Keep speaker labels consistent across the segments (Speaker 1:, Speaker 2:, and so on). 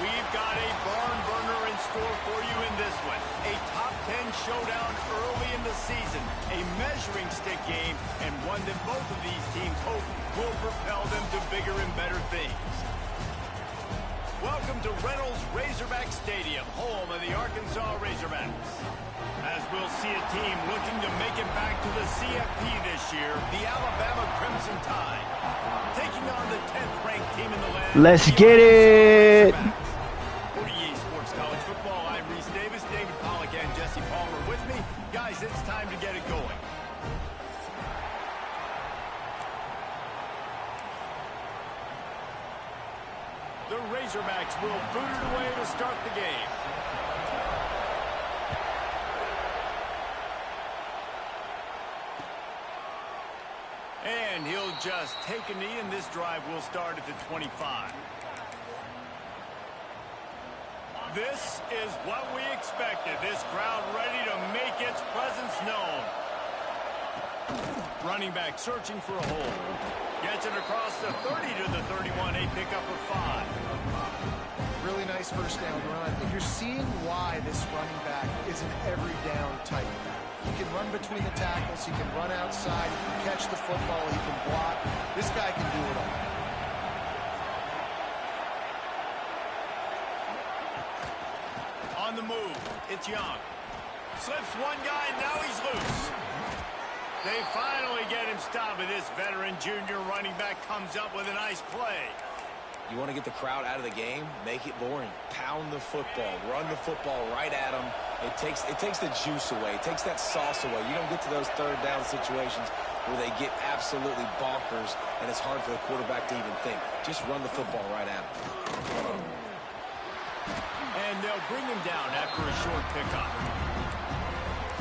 Speaker 1: We've got a barn burner in store for you in this one. A top 10 showdown early in the season. A measuring stick game, and one that both of these teams hope will propel them to bigger and better things. Welcome to Reynolds Razorback Stadium, home of the Arkansas Razorbacks. As we'll see a team looking to make it back to the CFP this year, the Alabama Crimson Tide, taking on the 10th ranked team in the land.
Speaker 2: Let's get it!
Speaker 1: For EA Sports College Football, I'm Reese Davis, David Pollack, and Jesse Palmer with me. Guys, it's time to get it going. The Razorbacks will boot it away to start the game. And he'll just take a knee, and this drive will start at the 25. This is what we expected. This crowd ready to make its presence known. Running back searching for a hole. Gets it across the 30 to the 31, a pickup of 5.
Speaker 3: Really nice first down run. And you're seeing why this running back is an every down type back. He can run between the tackles. He can run outside. He can catch the football. He can block. This guy can do it all.
Speaker 1: On the move, it's Young. Slips one guy, and now he's loose. They finally get him stopped, but this veteran junior running back comes up with a nice play.
Speaker 4: You want to get the crowd out of the game? Make it boring. Pound the football. Run the football right at them. It takes the juice away. It takes that sauce away. You don't get to those third down situations where they get absolutely bonkers, and it's hard for the quarterback to even think. Just run the football right at them.
Speaker 1: And they'll bring him down after a short pickup.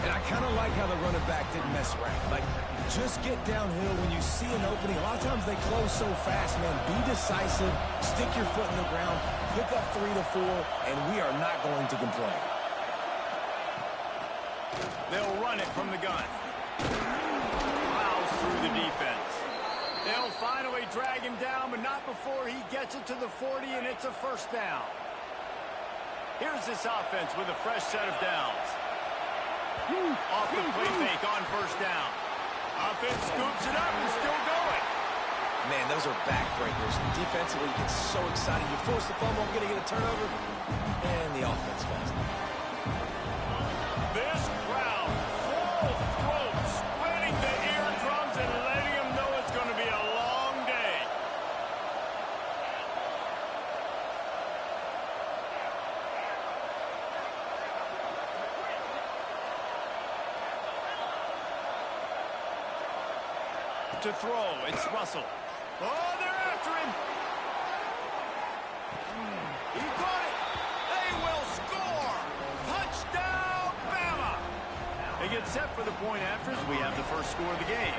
Speaker 5: And I kind of like how the running back didn't mess around. Like, just get downhill when you see an opening. A lot of times they close so fast, man. Be decisive, stick your foot in the ground, pick up 3 to 4, and we are not going to complain.
Speaker 1: They'll run it from the gun. Plows through the defense. They'll finally drag him down, but not before he gets it to the 40, and it's a first down. Here's this offense with a fresh set of downs. Off the play fake on first down. Offense scoops it up and still going.
Speaker 4: Man, those are backbreakers. Defensively, you get so excited. You force the fumble, going to get a turnover, and the offense falls.
Speaker 1: This crowd full throat, spreading the eardrums and letting them know it's going to be a long day. To throw, it's Russell. Oh, they're after him. He caught it. They will score. Touchdown, Bama. They get set for the point after as we have the first score of the game.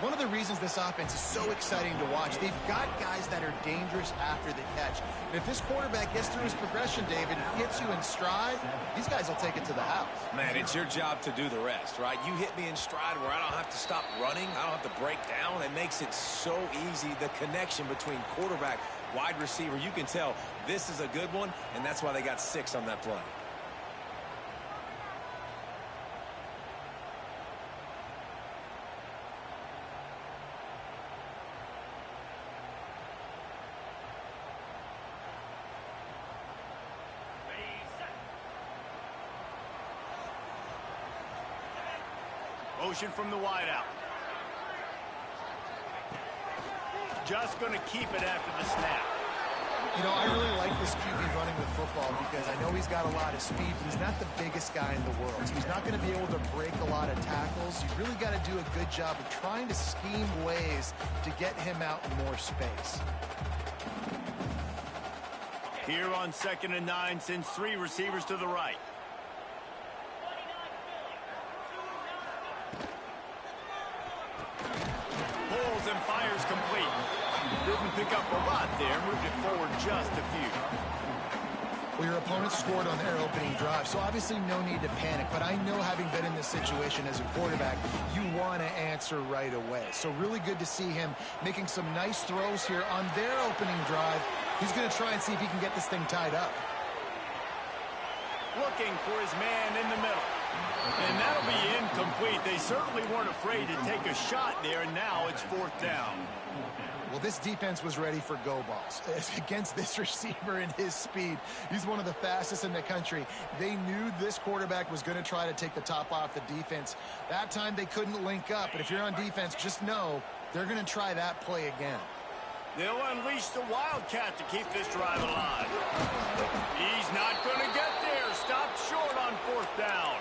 Speaker 3: One of the reasons this offense is so exciting to watch, they've got guys that are dangerous after the catch. And if this quarterback gets through his progression, David, hits you in stride, these guys will take it to the house.
Speaker 4: Man, it's your job to do the rest, right? You hit me in stride where I don't have to stop running. I don't have to break down. It makes it so easy. The connection between quarterback, wide receiver, you can tell this is a good one, and that's why they got 6 on that play.
Speaker 1: Motion from the wideout. Just going to keep it after the snap.
Speaker 3: You know, I really like this QB running the football because I know he's got a lot of speed, but he's not the biggest guy in the world. So he's not going to be able to break a lot of tackles. You really got to do a good job of trying to scheme ways to get him out in more space.
Speaker 1: Here on 2nd and 9, sends 3 receivers to the right. Pulls and fires complete. Didn't pick up a lot there, moved it forward just a few.
Speaker 3: Well, your opponent scored on their opening drive, so obviously no need to panic. But I know, having been in this situation as a quarterback, you want to answer right away. So really good to see him making some nice throws here on their opening drive. He's going to try and see if he can get this thing tied up.
Speaker 1: Looking for his man in the middle. And that'll be incomplete. They certainly weren't afraid to take a shot there, and now it's 4th down.
Speaker 3: Well, this defense was ready for go balls. Against this receiver and his speed, he's one of the fastest in the country. They knew this quarterback was going to try to take the top off the defense. That time they couldn't link up, but if you're on defense, just know they're going to try that play again.
Speaker 1: They'll unleash the Wildcat to keep this drive alive. He's not going to get there. Stopped short on 4th down.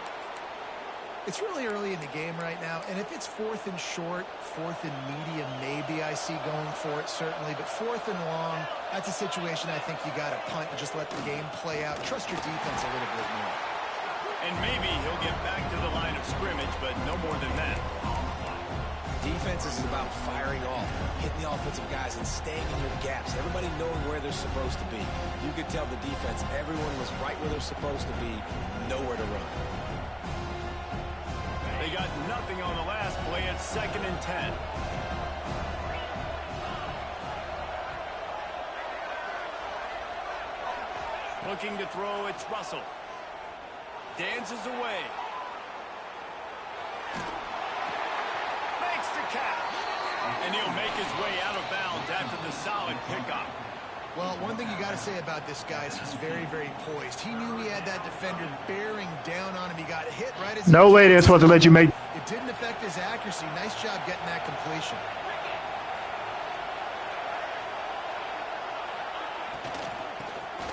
Speaker 3: It's really early in the game right now, and if it's 4th and short, 4th and medium, maybe I see going for it, certainly. But 4th and long, that's a situation I think you got to punt and just let the game play out. Trust your defense a little bit more.
Speaker 1: And maybe he'll get back to the line of scrimmage, but no more than that.
Speaker 4: Defense is about firing off, hitting the offensive guys, and staying in your gaps. Everybody knowing where they're supposed to be. You could tell the defense, everyone was right where they're supposed to be, nowhere to run.
Speaker 1: They got nothing on the last play at 2nd and 10. Looking to throw, it's Russell. Dances away. Makes the catch. And he'll make his way out of bounds after the solid pickup.
Speaker 3: Well, one thing you got to say about this guy is he's very, very poised. He knew he had that defender bearing down on him. He got hit right as
Speaker 2: No way they're supposed to let you make.
Speaker 3: It didn't affect his accuracy. Nice job getting that completion.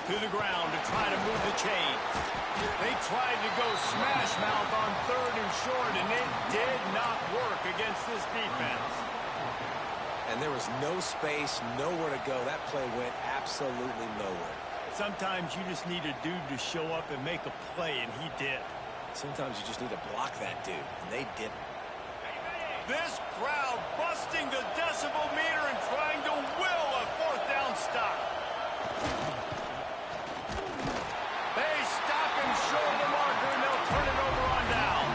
Speaker 1: To the ground to try to move the chains. They tried to go smash mouth on 3rd and short, and it did not work against this defense.
Speaker 4: And there was no space, nowhere to go. That play went absolutely nowhere.
Speaker 1: Sometimes you just need a dude to show up and make a play, and he did.
Speaker 4: Sometimes you just need to block that dude, and they didn't.
Speaker 1: This crowd busting the decibel meter and trying to will a 4th down stop. They stop him short of the marker, and they'll turn it over on down.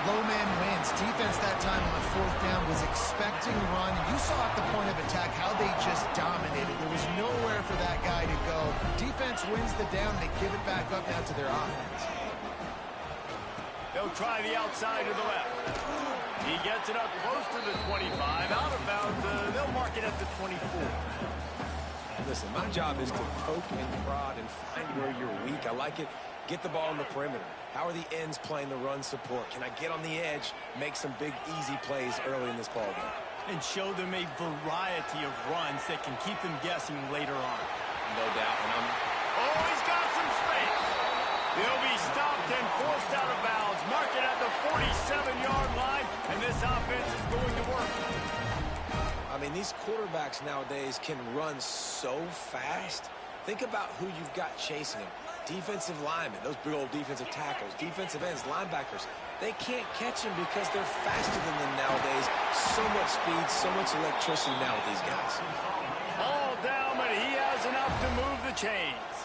Speaker 3: Low man wins. Defense that time on 4th down was expecting run. You saw at the point of attack how they just dominated. There was nowhere for that guy to go. Defense wins the down. They give it back up now to their offense.
Speaker 1: They'll try the outside to the left. He gets it up close to the 25. Out of bounds. They'll mark it at the 24.
Speaker 4: Listen, my job is to poke and prod and find where you're weak. I like it. Get the ball on the perimeter. How are the ends playing the run support? Can I get on the edge, make some big, easy plays early in this ballgame?
Speaker 1: And show them a variety of runs that can keep them guessing later on.
Speaker 4: No doubt. And
Speaker 1: Oh, he's got some space. He'll be stopped and forced out of bounds. Mark it at the 47-yard line, and this offense is going to work.
Speaker 4: I mean, these quarterbacks nowadays can run so fast. Think about who you've got chasing them. Defensive linemen, those big old defensive tackles, defensive ends, linebackers. They can't catch them because they're faster than them nowadays. So much speed, so much electricity now with these guys.
Speaker 1: All down, but he has enough to move the chains.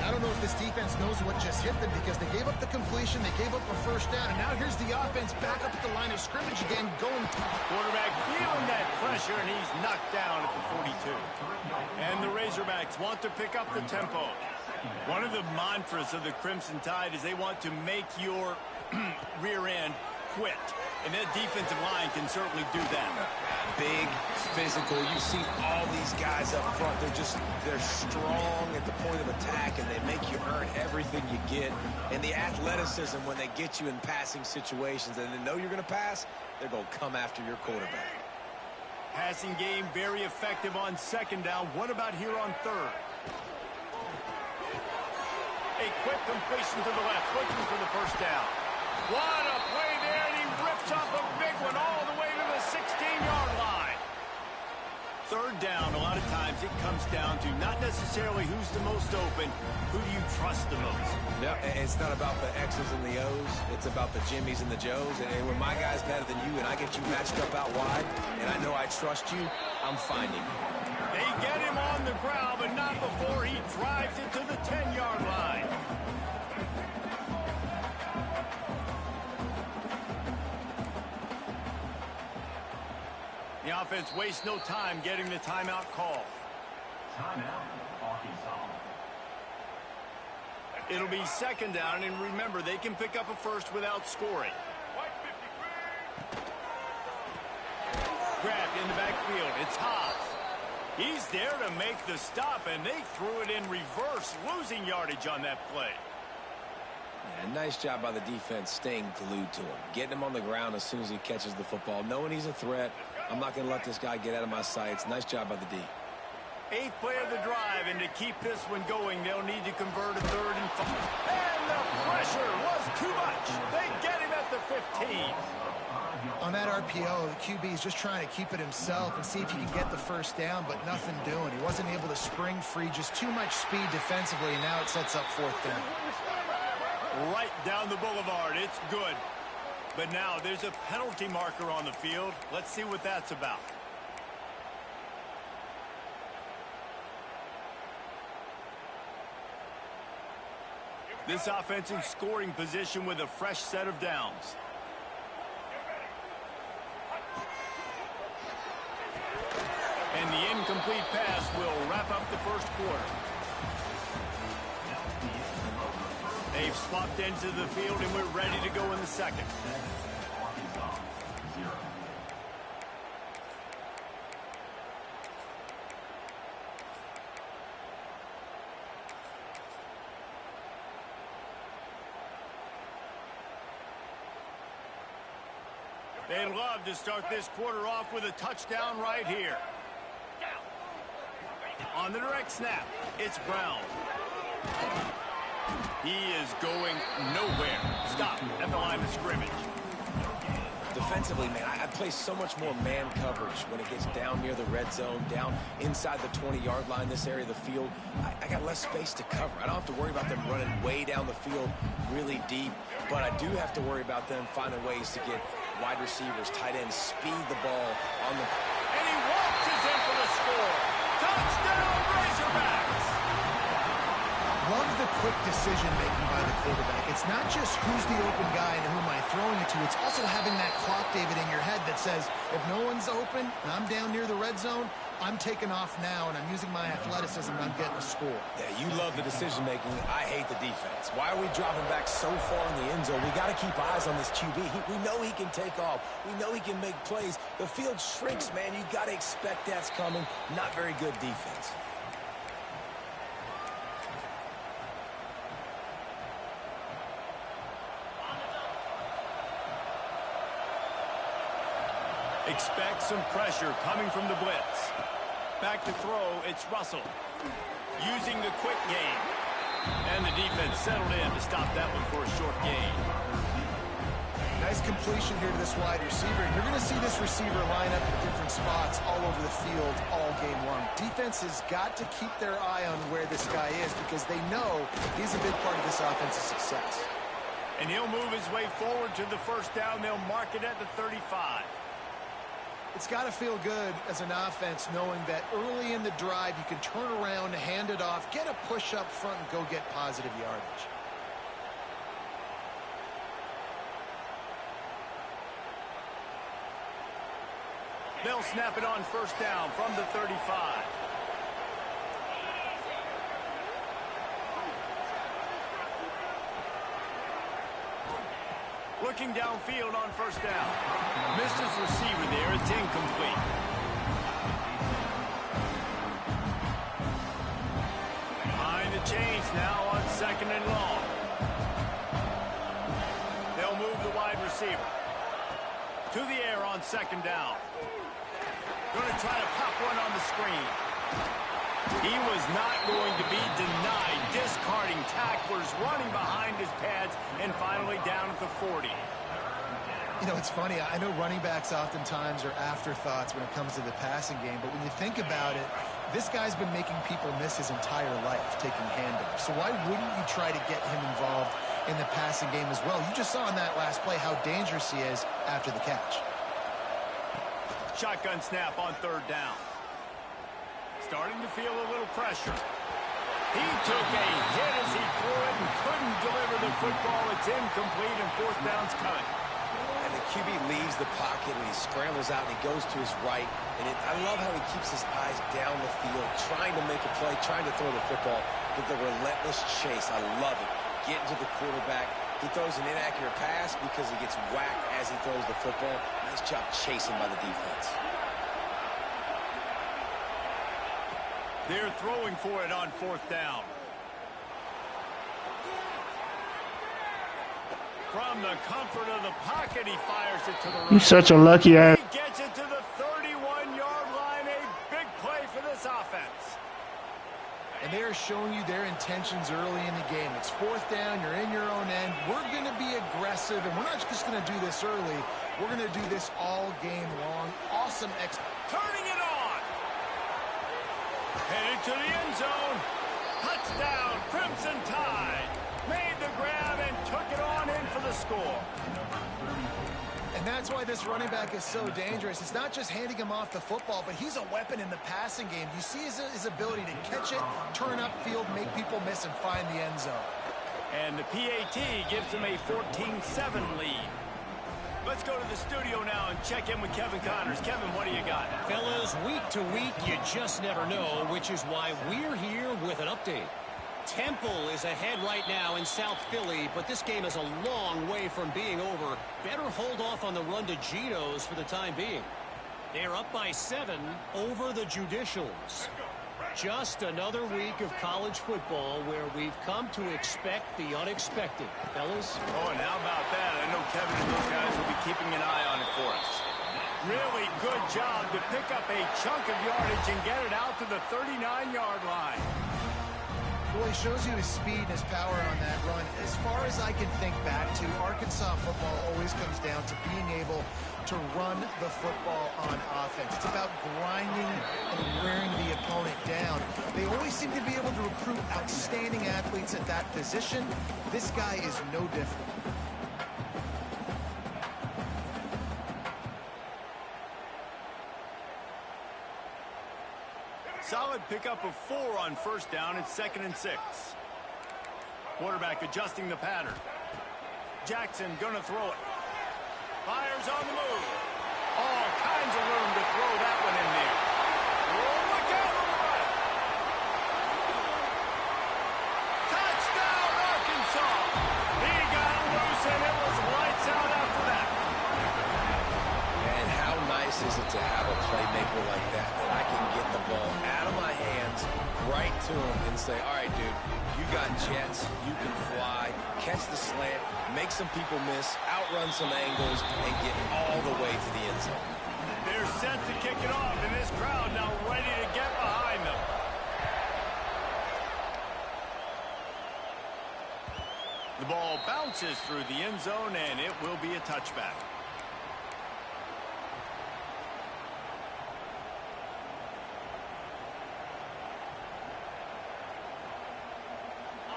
Speaker 3: I don't know if this defense knows what just hit them because they gave up the completion, they gave up a 1st down, and now here's the offense back up at the line of scrimmage again, going.
Speaker 1: Quarterback feeling that pressure, and he's knocked down at the 42. And the Razorbacks want to pick up the tempo. One of the mantras of the Crimson Tide is they want to make your rear end quit. And that defensive line can certainly do that.
Speaker 4: Big, physical. You see all these guys up front. They're strong at the point of attack, and they make you earn everything you get. And the athleticism when they get you in passing situations and they know you're going to pass, they're going to come after your quarterback.
Speaker 1: Passing game very effective on 2nd down. What about here on 3rd? A quick completion to the left, looking for the 1st down. What a play there, and he rips off a big one all the way to the 16-yard line. 3rd down, a lot of times it comes down to not necessarily who's the most open, who do you trust the most?
Speaker 4: No, it's not about the X's and the O's. It's about the Jimmys and the Joes. And when my guy's better than you and I get you matched up out wide, and I know I trust you, I'm finding you.
Speaker 1: They get him on the ground, but not before he drives it to the 10-yard line. The offense wastes no time getting the timeout call.
Speaker 6: Timeout, Arkansas.
Speaker 1: It'll be second down, and remember, they can pick up a first without scoring. Grabbed in the backfield. It's Haas. He's there to make the stop, and they threw it in reverse, losing yardage on that play.
Speaker 4: Yeah, nice job by the defense staying glued to him, getting him on the ground as soon as he catches the football, knowing he's a threat. I'm not going to let this guy get out of my sights. Nice job by the D.
Speaker 1: 8th play of the drive, and to keep this one going, they'll need to convert a 3rd and 5. And the pressure was too much. They get him at the 15.
Speaker 3: On that RPO, the QB is just trying to keep it himself and see if he can get the first down, but nothing doing. He wasn't able to spring free, just too much speed defensively, and now it sets up 4th down.
Speaker 1: Right down the boulevard. It's good. But now there's a penalty marker on the field. Let's see what that's about. This offense in scoring position with a fresh set of downs. And the incomplete pass will wrap up the first quarter. They've swapped into the field, and we're ready to go in the second.
Speaker 6: Arkansas, 0.
Speaker 1: They'd love to start this quarter off with a touchdown right here. On the direct snap, it's Brown. He is going nowhere. Stop at the line of scrimmage.
Speaker 4: Defensively, man, I play so much more man coverage when it gets down near the red zone, down inside the 20-yard line, this area of the field. I got less space to cover. I don't have to worry about them running way down the field really deep, but I do have to worry about them finding ways to get wide receivers, tight ends, speed the ball on the...
Speaker 1: And he walks in for the score. Touchdown, Razorbacks!
Speaker 3: Love the quick decision-making by the quarterback. It's not just who's the open guy and who am I throwing it to. It's also having that clock, David, in your head that says, if no one's open and I'm down near the red zone, I'm taking off now, and I'm using my athleticism, and I'm getting a score.
Speaker 4: Yeah, you love the decision-making. I hate the defense. Why are we dropping back so far in the end zone? We got to keep eyes on this QB. We know he can take off. We know he can make plays. The field shrinks, man. You got to expect that's coming. Not very good defense.
Speaker 1: Expect some pressure coming from the blitz. Back to throw, it's Russell. Using the quick game. And the defense settled in to stop that one for a short gain.
Speaker 3: Nice completion here to this wide receiver. And you're going to see this receiver line up in different spots all over the field all game long. Defense has got to keep their eye on where this guy is because they know he's a big part of this offense's success.
Speaker 1: And he'll move his way forward to the first down. They'll mark it at the 35.
Speaker 3: It's got to feel good as an offense knowing that early in the drive you can turn around, hand it off, get a push up front, and go get positive yardage.
Speaker 1: They'll snap it on first down from the 35. Looking downfield on first down. Missed his receiver there. It's incomplete. Behind the chains now on second and long. They'll move the wide receiver. To the air on second down. Going to try to pop one on the screen. He was not going to be denied, discarding tacklers, running behind his pads, and finally down at the 40.
Speaker 3: You know, it's funny. I know running backs oftentimes are afterthoughts when it comes to the passing game, but when you think about it, this guy's been making people miss his entire life taking handoffs. So why wouldn't you try to get him involved in the passing game as well? You just saw in that last play how dangerous he is after the catch.
Speaker 1: Shotgun snap on third down. Starting to feel a little pressure. He took a hit as he threw it and couldn't deliver the football. It's incomplete and fourth down's coming.
Speaker 4: And the QB leaves the pocket and he scrambles out and he goes to his right. And I love how he keeps his eyes down the field, trying to make a play, trying to throw the football with the relentless chase. I love it. Getting to the quarterback. He throws an inaccurate pass because he gets whacked as he throws the football. Nice job chasing by the defense.
Speaker 1: They're throwing for it on fourth down. From the comfort of the pocket, he fires it to the right.
Speaker 2: He's such a lucky ass.
Speaker 1: He gets it to the 31-yard line. A big play for this offense.
Speaker 3: And they are showing you their intentions early in the game. It's fourth down. You're in your own end. We're going to be aggressive, and we're not just going to do this early. We're going to do this all game long. Awesome
Speaker 1: turning it on. Headed to the end zone. Touchdown, Crimson Tide. Made the grab and took it on in for the score.
Speaker 3: And that's why this running back is so dangerous. It's not just handing him off the football, but he's a weapon in the passing game. You see his ability to catch it, turn upfield, make people miss, and find the end zone.
Speaker 1: And the PAT gives him a 14-7 lead. Let's go to the studio now and check in with Kevin Connors. Kevin, what do you got?
Speaker 7: Fellas, week to week, you just never know, which is why we're here with an update. Temple is ahead right now in South Philly, but this game is a long way from being over. Better hold off on the run to Geno's for the time being. They're up by 7 over the Judicials. Just another week of college football where we've come to expect the unexpected. Fellas?
Speaker 1: Oh, and how about that? I know Kevin and those guys will be keeping an eye on it for us. Really good job to pick up a chunk of yardage and get it out to the 39-yard line.
Speaker 3: Well, he shows you his speed and his power on that run. As far as I can think back to, Arkansas football always comes down to being able to run the football on offense. It's about grinding and wearing the opponent down. They always seem to be able to recruit outstanding athletes at that position. This guy is no different.
Speaker 1: Solid pickup of 4 on first down. It's 2nd and 6. Quarterback adjusting the pattern. Jackson gonna throw it. Fires on the move. All kinds of room to throw that one in there. Oh, look out on the right. Touchdown, Arkansas. He got loose and it was lights out after that.
Speaker 4: And how nice is it to have a playmaker like that I can get the ball out of my hands right to him and say, all right, dude, you got jets, you can fly, catch the slant, make some people miss, outrun some angles, and get all the way to the end zone.
Speaker 1: They're set to kick it off, and this crowd now ready to get behind them. The ball bounces through the end zone, and it will be a touchback.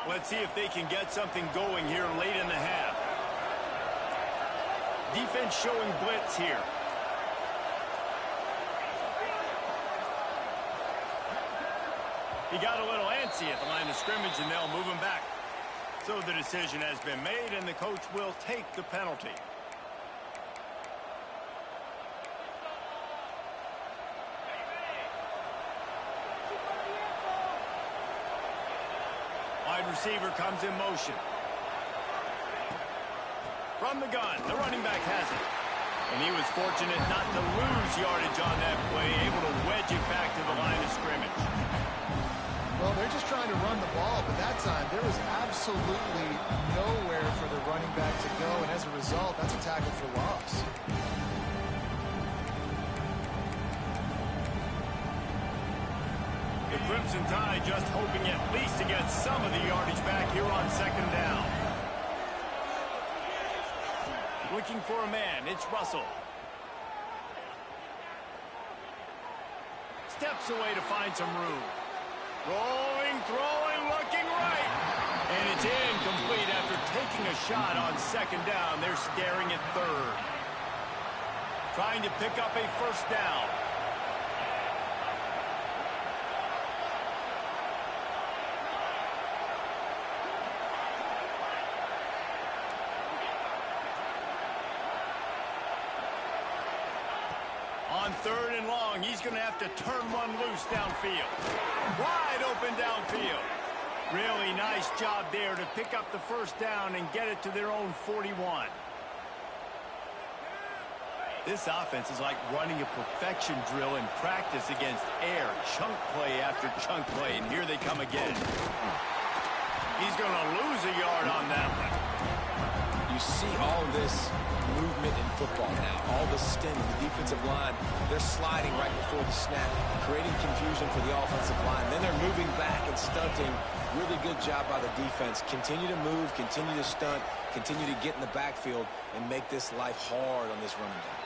Speaker 1: Let's see if they can get something going here late in the half. Defense showing blitz here. He got a little antsy at the line of scrimmage, and they'll move him back. So the decision has been made, and the coach will take the penalty. Wide receiver comes in motion. From the gun, the running back has it. And he was fortunate not to lose yardage on that play, able to wedge it back to the line of scrimmage.
Speaker 3: Well, they're just trying to run the ball, but that time there was absolutely nowhere for the running back to go, and as a result, that's a tackle for loss.
Speaker 1: The Crimson Tide just hoping at least to get some of the yardage back here on 2nd down. Looking for a man, it's Russell. Steps away to find some room. Rolling, throwing, looking right. And it's incomplete after taking a shot on 2nd down. They're staring at 3rd. Trying to pick up a 1st down. 3rd and long. He's going to have to turn one loose downfield. Wide open downfield. Really nice job there to pick up the 1st down and get it to their own 41. This offense is like running a perfection drill in practice against air. Chunk play after chunk play, and here they come again. He's going to lose a yard on that one.
Speaker 4: You see all this movement in football now. All the stemming, the defensive line, they're sliding right before the snap, creating confusion for the offensive line. Then they're moving back and stunting. Really good job by the defense. Continue to move, continue to stunt, continue to get in the backfield, and make this life hard on this running back.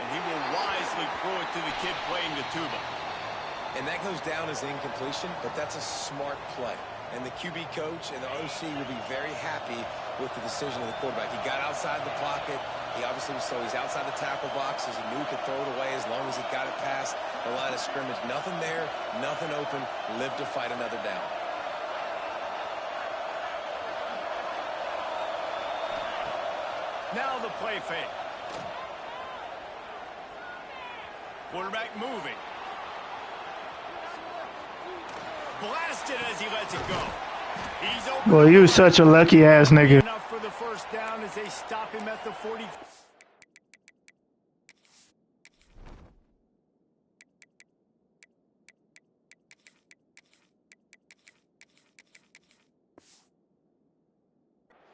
Speaker 1: And he will wisely throw it to the kid playing the tuba.
Speaker 4: And that goes down as incompletion, but that's a smart play. And the QB coach and the OC will be very happy with the decision of the quarterback. He got outside the pocket. He obviously was so he's outside the tackle boxes. He knew he could throw it away as long as he got it past the line of scrimmage. Nothing there, nothing open. Live to fight another down.
Speaker 1: Now the play fake. Quarterback moving. Blasted as he lets it go. He's open.
Speaker 2: Boy, you such a lucky ass nigga.
Speaker 1: Enough for the 1st down as they stop him at the 40.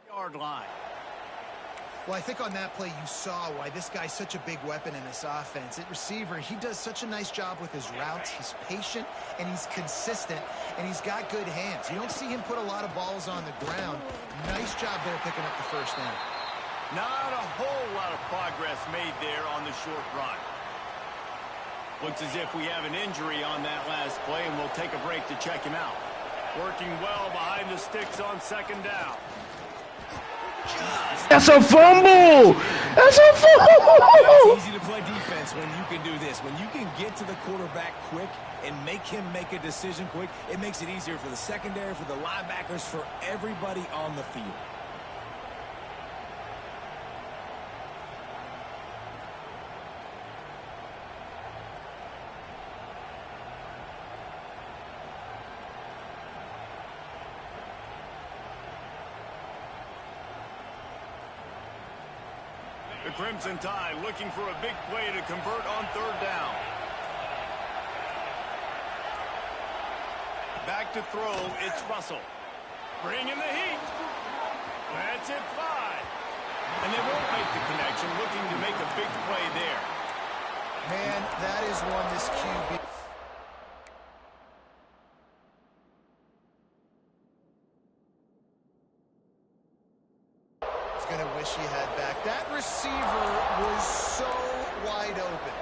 Speaker 1: Yard line.
Speaker 3: Well, I think on that play you saw why this guy's such a big weapon in this offense. At receiver, he does such a nice job with his routes. He's patient, and he's consistent, and he's got good hands. You don't see him put a lot of balls on the ground. Nice job there picking up the 1st down.
Speaker 1: Not a whole lot of progress made there on the short run. Looks as if we have an injury on that last play, and we'll take a break to check him out. Working well behind the sticks on 2nd down.
Speaker 2: That's a fumble! That's a fumble!
Speaker 5: It's easy to play defense when you can do this. When you can get to the quarterback quick and make him make a decision quick, it makes it easier for the secondary, for the linebackers, for everybody on the field.
Speaker 1: The Crimson Tide looking for a big play to convert on 3rd down. Back to throw, it's Russell. Bringing the heat. That's it, fly. And they won't make the connection, looking to make a big play there.
Speaker 3: Man, that is one this QB. Gonna wish he had back. That receiver was so wide open.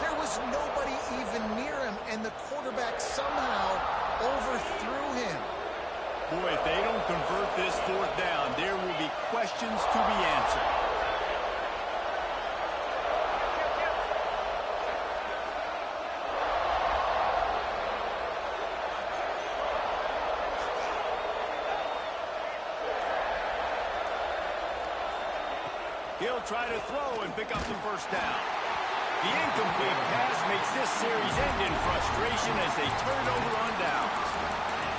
Speaker 3: There was nobody even near him, and the quarterback somehow overthrew him.
Speaker 1: Boy, if they don't convert this 4th down, there will be questions to be answered. He'll try to throw and pick up the 1st down. The incomplete pass makes this series end in frustration as they turn over on downs.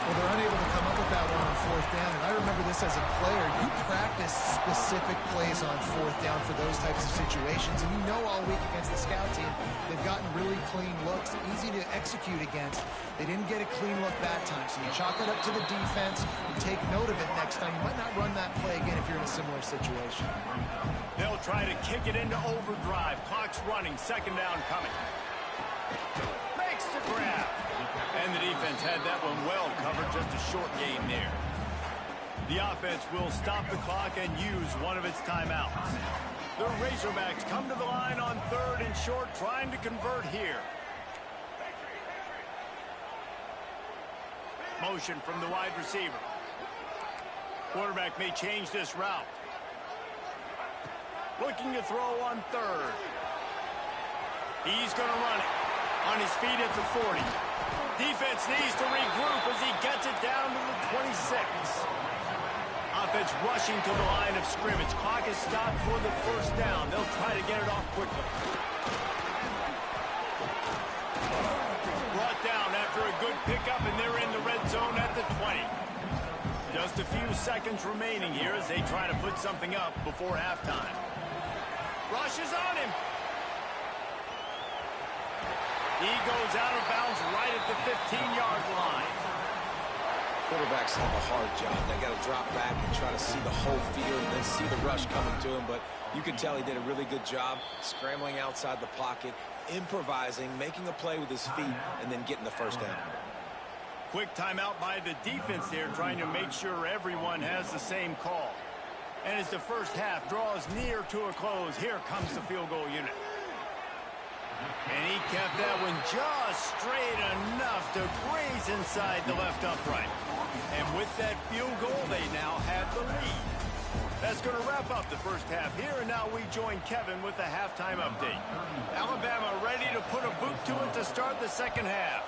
Speaker 3: Well, they're unable to come up with that one on 4th down, and I remember this as a player. You practice specific plays on 4th down for those types of situations, and you know all week against the scout team, they've gotten really clean looks, easy to execute against. They didn't get a clean look that time, so you chalk it up to the defense and take note of it next time. You might not run that play again if you're in a similar situation.
Speaker 1: They'll try to kick it into overdrive. Clock's running, 2nd down coming. Makes the grab. And the defense had that one well covered, just a short gain there. The offense will stop the clock and use one of its timeouts. The Razorbacks come to the line on 3rd and short, trying to convert here. Motion from the wide receiver. Quarterback may change this route. Looking to throw on 3rd. He's going to run it. On his feet at the 40. Defense needs to regroup as he gets it down to the 26. Defense rushing to the line of scrimmage. Clock is stopped for the first down. They'll try to get it off quickly. Brought down after a good pickup, and they're in the red zone at the 20. Just a few seconds remaining here as they try to put something up before halftime. Rush is on him. He goes out of bounds right at the 15-yard line.
Speaker 4: Quarterbacks have a hard job. They got to drop back and try to see the whole field and then see the rush coming to him. But you can tell he did a really good job scrambling outside the pocket, improvising, making a play with his feet, and then getting the first down.
Speaker 1: Quick timeout by the defense there, trying to make sure everyone has the same call. And as the first half draws near to a close, here comes the field goal unit. And he kept that one just straight enough to graze inside the left upright. And with that field goal, they now have the lead. That's going to wrap up the first half here, and now we join Kevin with the halftime update. Alabama ready to put a boot to it to start the second half.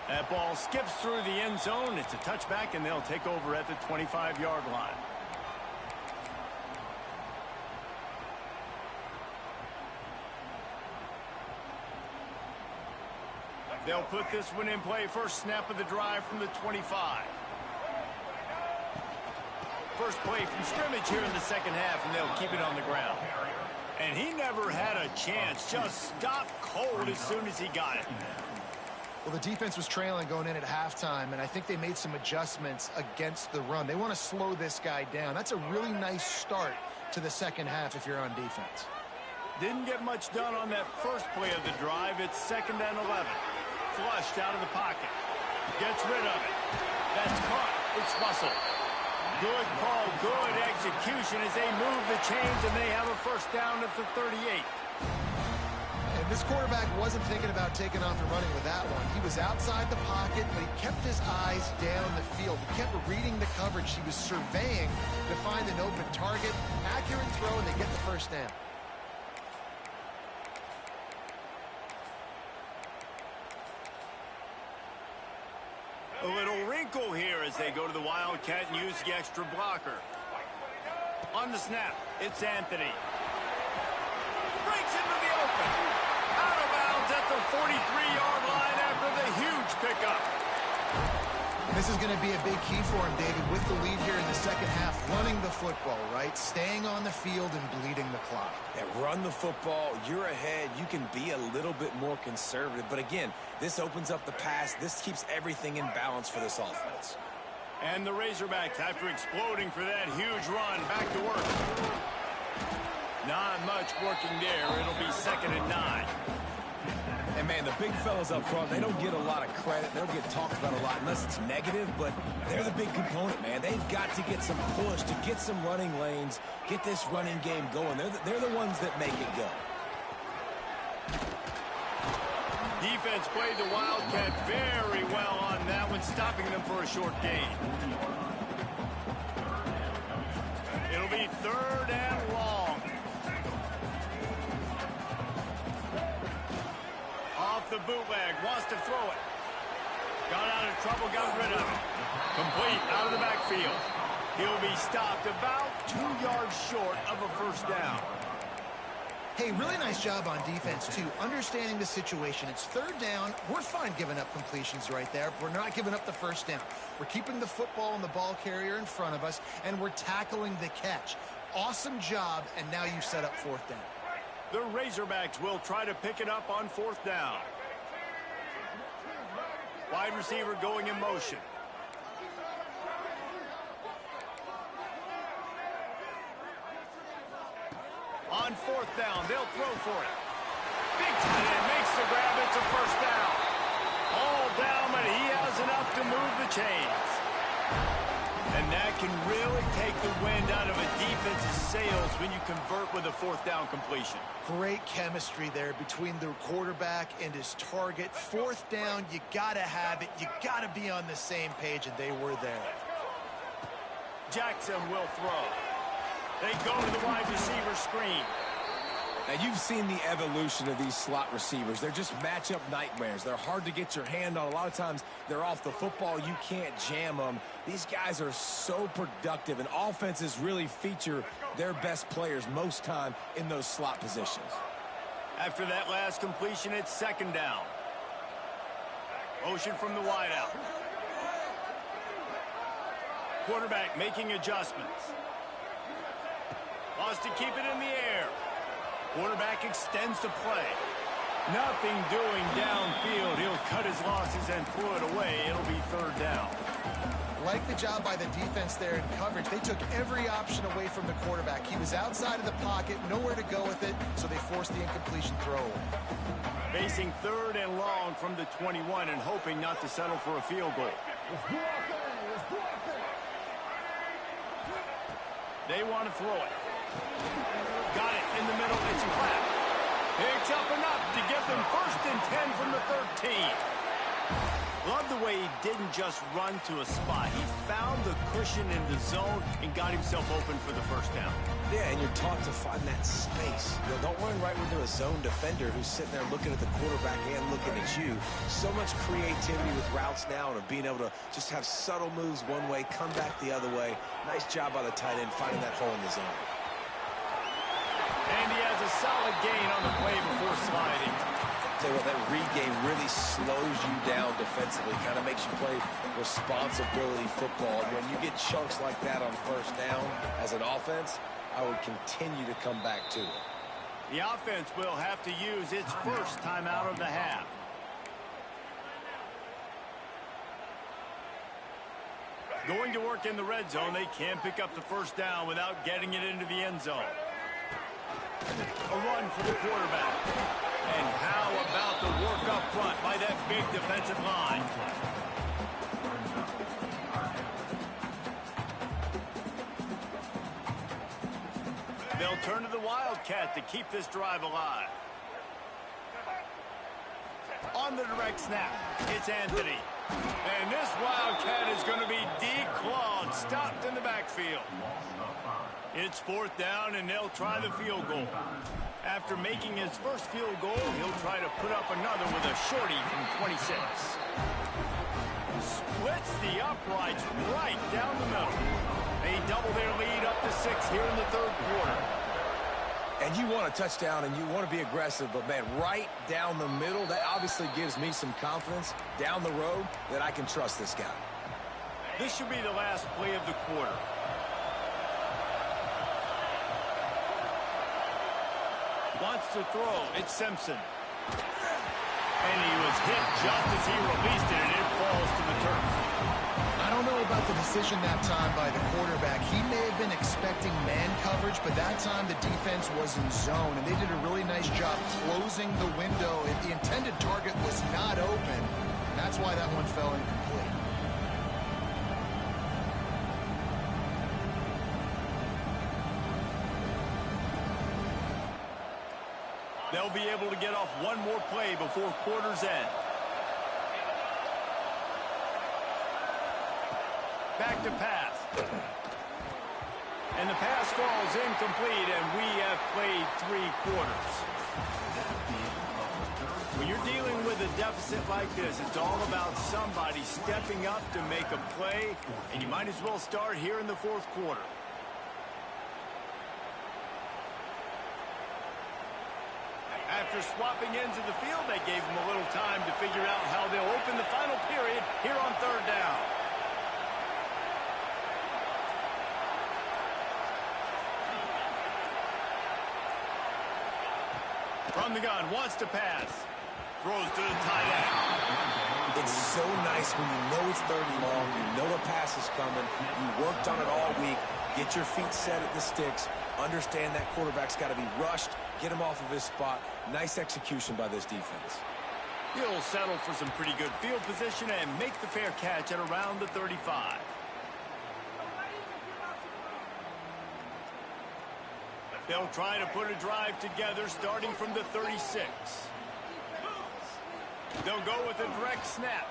Speaker 1: That ball skips through the end zone. It's a touchback, and they'll take over at the 25-yard line. They'll put this one in play. First snap of the drive from the 25. First play from scrimmage here in the second half, and they'll keep it on the ground. And he never had a chance. Just stopped cold as soon as he got it.
Speaker 3: Well, the defense was trailing going in at halftime, and I think they made some adjustments against the run. They want to slow this guy down. That's a really nice start to the second half if you're on defense.
Speaker 1: Didn't get much done on that first play of the drive. It's 2nd and 11. Flushed out of the pocket. Gets rid of it. That's caught. It's Russell. Good call, good execution as they move the chains, and they have a first down at the 38.
Speaker 3: And this quarterback wasn't thinking about taking off and running with that one. He was outside the pocket, but he kept his eyes down the field. He kept reading the coverage. He was surveying to find an open target. Accurate throw, and they get the first down.
Speaker 1: A little wrinkle here as they go to the Wildcat and use the extra blocker. On the snap, it's Anthony. Breaks into the open. Out of bounds at the 43-yard line after the huge pickup.
Speaker 3: This is going to be a big key for him, David, with the lead here in the second half, running the football, right? Staying on the field and bleeding the clock.
Speaker 4: Yeah, run the football. You're ahead. You can be a little bit more conservative. But again, this opens up the pass. This keeps everything in balance for this offense.
Speaker 1: And the Razorbacks, after exploding for that huge run, back to work. Not much working there. It'll be 2nd and 9.
Speaker 4: And, man, the big fellas up front, they don't get a lot of credit. They don't get talked about a lot unless it's negative, but they're the big component, man. They've got to get some push, to get some running lanes, get this running game going. They're the ones that make it go.
Speaker 1: Defense played the Wildcat very well on that one, stopping them for a short gain. It'll be 3rd and long. Off the bootleg, wants to throw it. Got out of trouble, got rid of it. Complete out of the backfield. He'll be stopped about 2 yards short of a first down.
Speaker 3: Hey, really nice job on defense, too, understanding the situation. It's 3rd down. We're fine giving up completions right there. We're not giving up the first down. We're keeping the football and the ball carrier in front of us, and we're tackling the catch. Awesome job, and now you set up 4th down.
Speaker 1: The Razorbacks will try to pick it up on 4th down. Wide receiver going in motion. On 4th down, they'll throw for it. Big tight end makes the grab. It's a first down. All down, but he has enough to move the chains. And that can really take the wind out of a defense's sails when you convert with a 4th down completion.
Speaker 3: Great chemistry there between the quarterback and his target. 4th down, you got to have it. You got to be on the same page, and they were there.
Speaker 1: Jackson will throw. They go to the wide receiver screen.
Speaker 5: Now, you've seen the evolution of these slot receivers. They're just matchup nightmares. They're hard to get your hand on. A lot of times, they're off the football. You can't jam them. These guys are so productive, and offenses really feature their best players most time in those slot positions.
Speaker 1: After that last completion, it's second down. Motion from the wideout. Quarterback making adjustments. Wants to keep it in the air. Quarterback extends the play. Nothing doing downfield. He'll cut his losses and throw it away. It'll be third down.
Speaker 3: Like the job by the defense there in coverage. They took every option away from the quarterback. He was outside of the pocket, nowhere to go with it, so they forced the incompletion throw.
Speaker 1: Facing third and long from the 21 and hoping not to settle for a field goal. They want to throw it. Got it in the middle. It's a flat. Picks up enough to give them 1st and 10 from the 13. Love the way he didn't just run to a spot. He found the cushion in the zone and got himself open for the 1st down.
Speaker 4: Yeah, and you're taught to find that space. You know, don't run right into a zone defender who's sitting there looking at the quarterback and looking at you. So much creativity with routes now and being able to just have subtle moves one way, come back the other way. Nice job by the tight end finding that hole in the zone.
Speaker 1: And he has a solid gain on the play before sliding.
Speaker 4: Tell you what, that read game really slows you down defensively, kind of makes you play responsibility football. When you get chunks like that on 1st down as an offense, I would continue to come back to it.
Speaker 1: The offense will have to use its first timeout of the half. Going to work in the red zone, they can't pick up the 1st down without getting it into the end zone. A run for the quarterback. And how about the work up front by that big defensive line? They'll turn to the Wildcat to keep this drive alive. On the direct snap, it's Anthony. And this Wildcat is going to be declawed, stopped in the backfield. It's 4th down, and they'll try the field goal. After making his first field goal, he'll try to put up another with a shorty from 26. Splits the uprights right down the middle. They double their lead up to 6 here in the 3rd quarter.
Speaker 5: And you want a touchdown and you want to be aggressive, but, man, right down the middle, that obviously gives me some confidence down the road that I can trust this guy.
Speaker 1: This should be the last play of the quarter. Wants to throw. It's Simpson. And he was hit just as he released it, and it falls to the turf.
Speaker 3: I don't know about the decision that time by the quarterback. He may have been expecting man coverage, but that time the defense was in zone, and they did a really nice job closing the window. The intended target was not open. That's why that one fell incomplete.
Speaker 1: They'll be able to get off one more play before quarter's end. Back to pass. And the pass falls incomplete, and we have played 3 quarters. When you're dealing with a deficit like this, it's all about somebody stepping up to make a play, and you might as well start here in the 4th quarter. After swapping ends of the field, they gave them a little time to figure out how they'll open the final period here on 3rd down. From the gun, wants to pass. Throws to the tight end.
Speaker 4: It's so nice when you know it's 3rd and long, you know a pass is coming, you worked on it all week, get your feet set at the sticks, understand that quarterback's got to be rushed, get him off of his spot. Nice execution by this defense.
Speaker 1: He'll settle for some pretty good field position and make the fair catch at around the 35. They'll try to put a drive together starting from the 36. They'll go with a direct snap.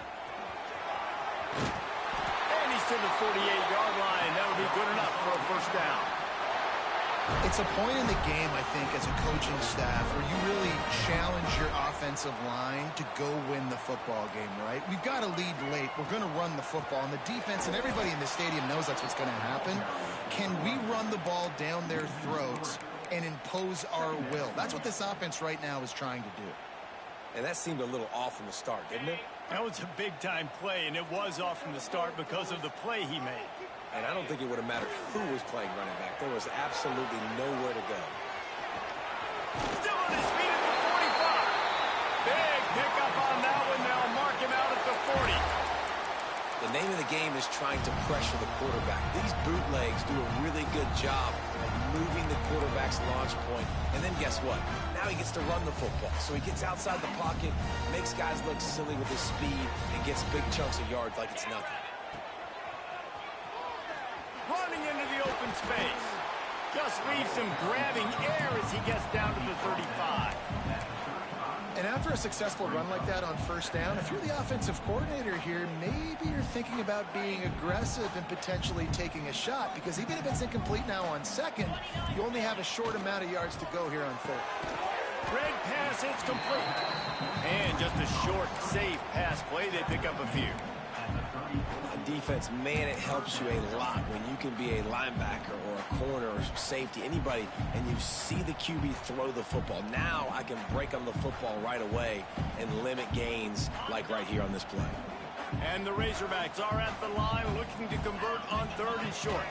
Speaker 1: And he's to the 48-yard line. That'll be good enough for a 1st down.
Speaker 3: It's a point in the game, I think, as a coaching staff where you really challenge your offensive line to go win the football game, right? We've got to lead late. We're going to run the football. And the defense and everybody in the stadium knows that's what's going to happen. Can we run the ball down their throats and impose our will? That's what this offense right now is trying to do.
Speaker 4: And that seemed a little off from the start, didn't it?
Speaker 1: That was a big-time play, and it was off from the start because of the play he made.
Speaker 4: And I don't think it would have mattered who was playing running back. There was absolutely nowhere to go.
Speaker 1: Still on his feet at the 45. Big pickup on that one. They'll mark him out at the 40.
Speaker 4: The name of the game is trying to pressure the quarterback. These bootlegs do a really good job of moving the quarterback's launch point. And then guess what? Now he gets to run the football. So he gets outside the pocket, makes guys look silly with his speed, and gets big chunks of yards like it's nothing.
Speaker 1: Running into the open space. Just leaves him grabbing air as he gets down to the 35.
Speaker 3: And after a successful run like that on first down, if you're the offensive coordinator here, maybe you're thinking about being aggressive and potentially taking a shot, because even if it's incomplete now on second, you only have a short amount of yards to go here on third.
Speaker 1: Red pass, it's complete. And just a short, safe pass play. They pick up a few.
Speaker 4: On defense, man, it helps you a lot when you can be a linebacker or a corner or safety, anybody, and you see the QB throw the football. Now I can break on the football right away and limit gains like right here on this play.
Speaker 1: And the Razorbacks are at the line looking to convert on third and short.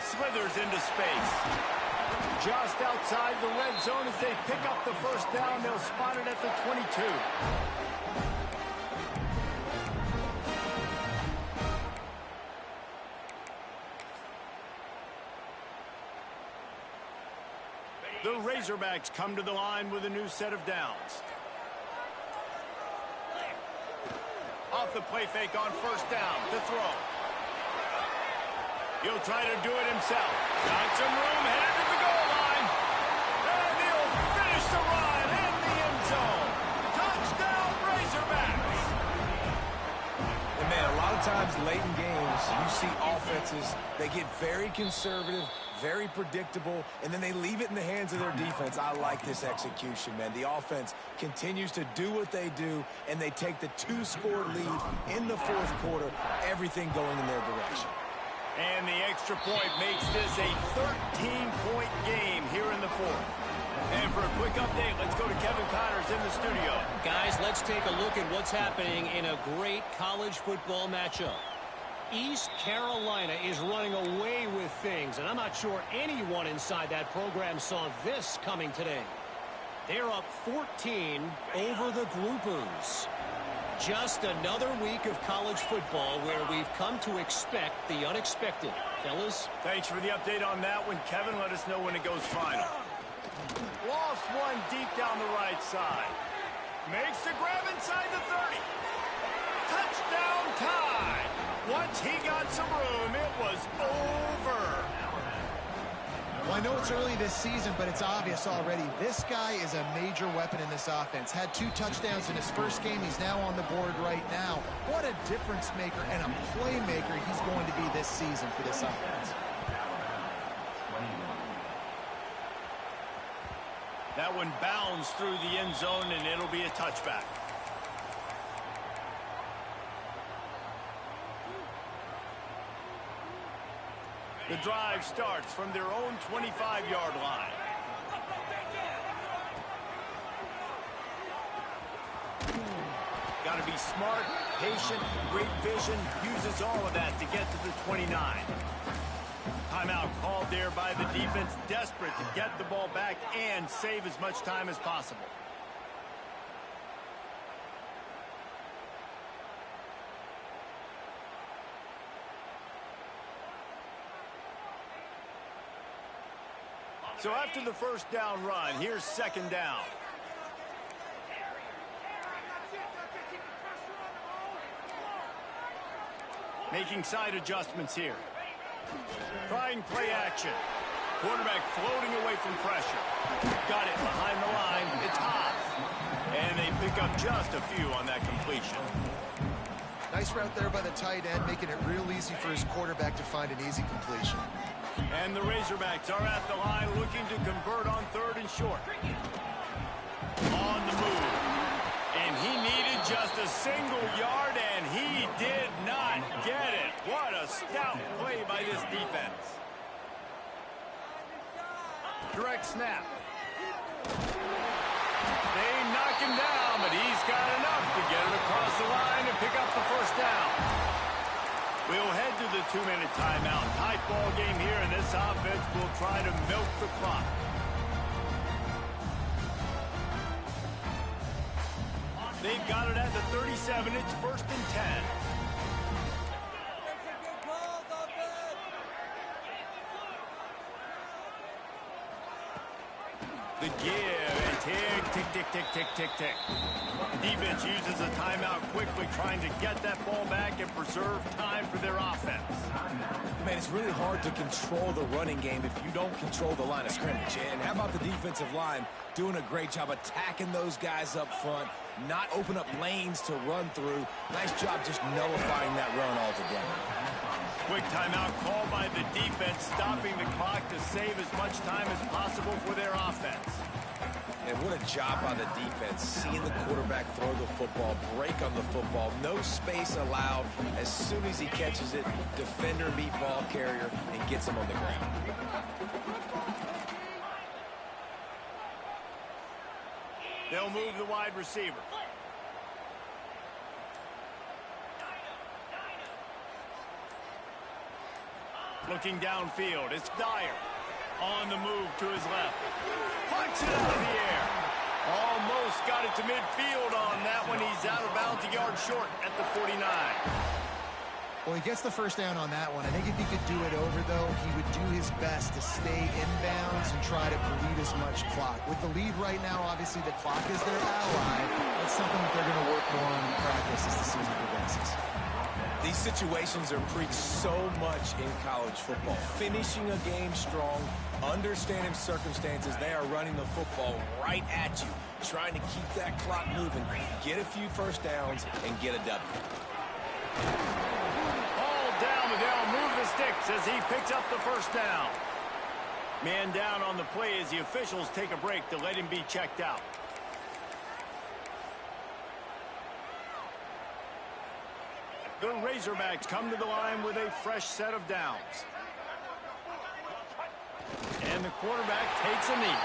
Speaker 1: Slithers into space. Just outside the red zone as they pick up the first down. They'll spot it at the 22. The Razorbacks come to the line with a new set of downs. Off the play fake on first down to throw. He'll try to do it himself. Got some room, headed to the goal line. And he'll finish the run in the end zone. Touchdown, Razorbacks.
Speaker 5: And man, a lot of times late in games, you see offenses, they get very conservative, very predictable, and then they leave it in the hands of their defense. I like this execution, man. The offense continues to do what they do, and they take the 2-score lead in the fourth quarter, everything going in their direction.
Speaker 1: And the extra point makes this a 13-point game here in the fourth. And for a quick update, let's go to Kevin Connors in the studio.
Speaker 7: Guys, let's take a look at what's happening in a great college football matchup. East Carolina is running away with things, and I'm not sure anyone inside that program saw this coming today. They're up 14 over the Groupers. Just another week of college football where we've come to expect the unexpected. Fellas?
Speaker 1: Thanks for the update on that one, Kevin. Let us know when it goes final. Lost one deep down the right side. Makes the grab inside the 30. Touchdown tie. Once he got some room, it was over.
Speaker 3: Well, I know it's early this season, but it's obvious already. This guy is a major weapon in this offense. Had 2 touchdowns in his first game. He's now on the board right now. What a difference maker and a playmaker he's going to be this season for this offense.
Speaker 1: That one bounds through the end zone, and it'll be a touchback. The drive starts from their own 25-yard line. Got to be smart, patient, great vision, uses all of that to get to the 29. Timeout called there by the defense, desperate to get the ball back and save as much time as possible. So after the first down run, here's second down. Making side adjustments here. Trying play action. Quarterback floating away from pressure. Got it behind the line. It's hot. And they pick up just a few on that completion.
Speaker 3: Nice route there by the tight end, making it real easy for his quarterback to find an easy completion.
Speaker 1: And the Razorbacks are at the line looking to convert on 3rd and short. On the move. And he needed just a single yard, and he did not get it. What a stout play by this defense. Direct snap. They knock him down, but he's got enough to get it across the line and pick up the 1st down. We'll head to the 2-minute timeout. Tight ball game here, and this offense will try to milk the clock. They've got it at the 37. It's 1st and 10. The give and tick. The defense uses a timeout quickly, trying to get that ball back and preserve time for their offense.
Speaker 4: Man, it's really hard to control the running game if you don't control the line of scrimmage. And how about the defensive line doing a great job attacking those guys up front, not open up lanes to run through. Nice job just nullifying that run altogether.
Speaker 1: Quick timeout called by the defense, stopping the clock to save as much time as possible for their offense.
Speaker 4: And what a job by the defense, seeing the quarterback throw the football, break on the football, no space allowed. As soon as he catches it, defender meet ball carrier and gets him on the ground.
Speaker 1: They'll move the wide receiver. Looking downfield, it's Dyer. On the move to his left. Punch it out of the air. Almost got it to midfield on that one. He's out of bounds, a yard short at the 49.
Speaker 3: Well, he gets the 1st down on that one. I think if he could do it over, though, he would do his best to stay inbounds and try to bleed as much clock. With the lead right now, obviously the clock is their ally. That's something that they're going to work more on in practice as the season progresses.
Speaker 4: These situations are preached so much in college football. Finishing a game strong, understanding circumstances. They are running the football right at you, trying to keep that clock moving, get a few 1st downs, and get a W.
Speaker 1: All down, but they'll move the sticks as he picks up the 1st down. Man down on the play as the officials take a break to let him be checked out. The Razorbacks come to the line with a fresh set of downs. And the quarterback takes a knee.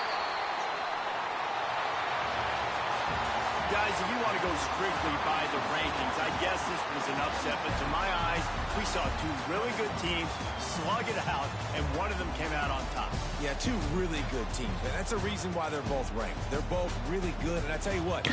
Speaker 1: Guys, if you want to go strictly by the rankings, I guess this was an upset, but to my eyes, we saw 2 really good teams slug it out, and one of them came out on top.
Speaker 4: Yeah, 2 really good teams, man. That's a reason why they're both ranked. They're both really good, and I tell you what.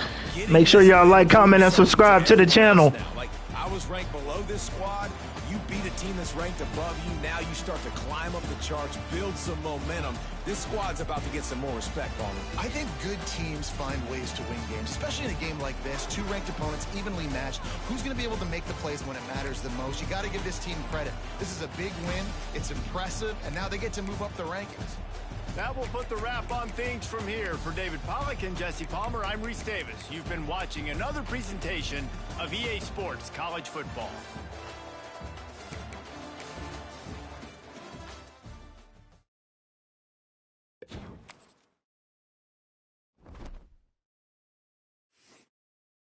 Speaker 2: Make sure y'all like, comment, and subscribe to the channel.
Speaker 4: Like, I was ranked below this squad. You beat a team that's ranked above you. Now you start to climb up the charts, build some momentum. This squad's about to get some more respect on them.
Speaker 3: I think good teams find ways to win games, especially in a game like this. 2 ranked opponents, evenly matched. Who's going to be able to make the plays when it matters the most? You got to give this team credit. This is a big win. It's impressive, and now they get to move up the rankings.
Speaker 1: That will put the wrap on things from here. For David Pollack and Jesse Palmer, I'm Reese Davis. You've been watching another presentation of EA Sports College Football.